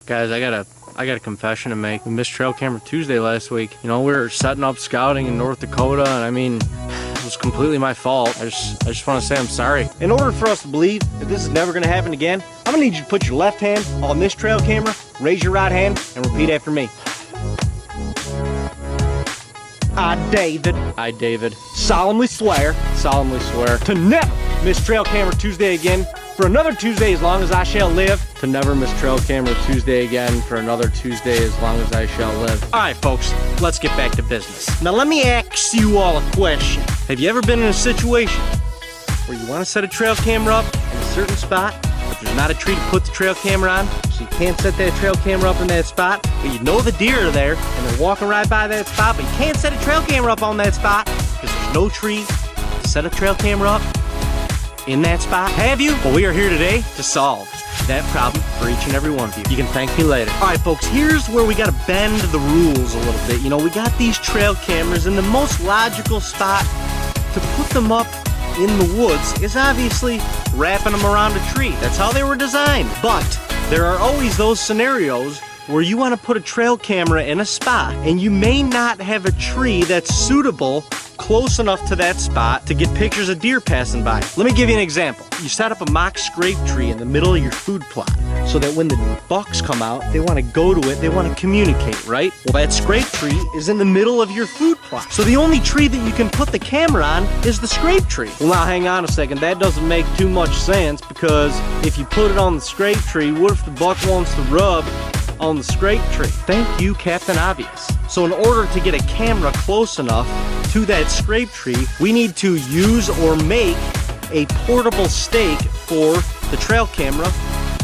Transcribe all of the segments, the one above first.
Guys, I got a confession to make. We missed Trail Camera Tuesday last week. You know, we were setting up scouting in North Dakota, and I mean, it was completely my fault. I just want to say I'm sorry. In order for us to believe that this is never going to happen again, I'm going to need you to put your left hand on this trail camera, raise your right hand, and repeat after me. I, David, solemnly swear to never miss Trail Camera Tuesday again for another Tuesday as long as I shall live. To never miss Trail Camera Tuesday again for another Tuesday as long as I shall live. All right, folks, let's get back to business. Now, let me ask you all a question. Have you ever been in a situation where you want to set a trail camera up in a certain spot, but there's not a tree to put the trail camera on, so you can't set that trail camera up in that spot, but you know the deer are there, and they're walking right by that spot, but you can't set a trail camera up on that spot because there's no tree to set a trail camera up in that spot? Have you? Well, we are here today to solve that problem for each and every one of you. You can thank me later. All right, folks, here's where we got to bend the rules a little bit. You know, we got these trail cameras, and the most logical spot to put them up in the woods is obviously wrapping them around a tree. That's how they were designed. But there are always those scenarios where you want to put a trail camera in a spot, and you may not have a tree that's suitable close enough to that spot to get pictures of deer passing by. Let me give you an example. You set up a mock scrape tree in the middle of your food plot so that when the bucks come out, they want to go to it, they want to communicate, right? Well, that scrape tree is in the middle of your food plot. So the only tree that you can put the camera on is the scrape tree. Well, now hang on a second. That doesn't make too much sense, because if you put it on the scrape tree, what if the buck wants to rub on the scrape tree? Thank you, Captain Obvious. So in order to get a camera close enough to that scrape tree, we need to use or make a portable stake for the trail camera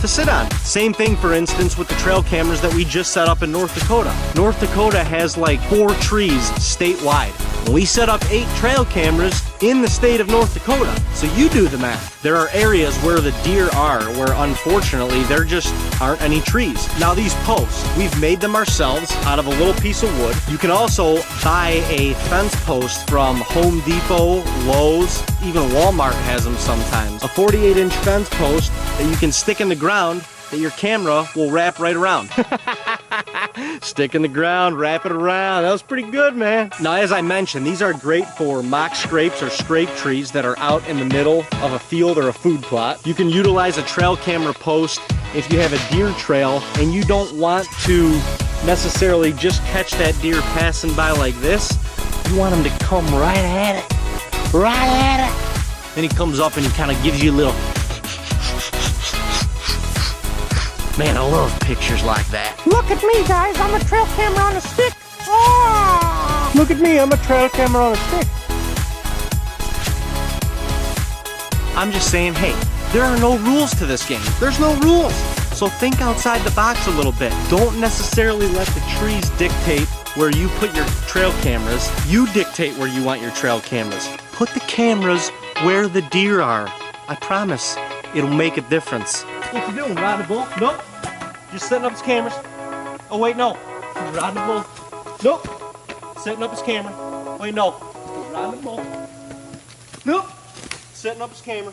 to sit on. Same thing, for instance, with the trail cameras that we just set up in North Dakota. North Dakota has like 4 trees statewide. We set up 8 trail cameras in the state of North Dakota. So you do the math. There are areas where the deer are, where unfortunately there just aren't any trees. Now these posts, we've made them ourselves out of a little piece of wood. You can also buy a fence post from Home Depot, Lowe's, even Walmart has them sometimes. A 48-inch fence post that you can stick in the ground that your camera will wrap right around. Stick in the ground, wrap it around. That was pretty good, man. Now, as I mentioned, these are great for mock scrapes or scrape trees that are out in the middle of a field or a food plot. You can utilize a trail camera post if you have a deer trail and you don't want to necessarily just catch that deer passing by like this. You want him to come right at it. Right at it. Then he comes up and he kind of gives you a little... Man, I love pictures like that. Look at me, guys. I'm a trail camera on a stick. Oh! Look at me. I'm a trail camera on a stick. I'm just saying, hey, there are no rules to this game. There's no rules. So think outside the box a little bit. Don't necessarily let the trees dictate where you put your trail cameras. You dictate where you want your trail cameras. Put the cameras where the deer are. I promise it'll make a difference. What you doing, riding a bull? Nope. Just setting up his cameras. Oh, wait, no. He's riding a bull. Nope. Setting up his camera. Wait, no. He's riding a bull. Nope. Setting up his camera.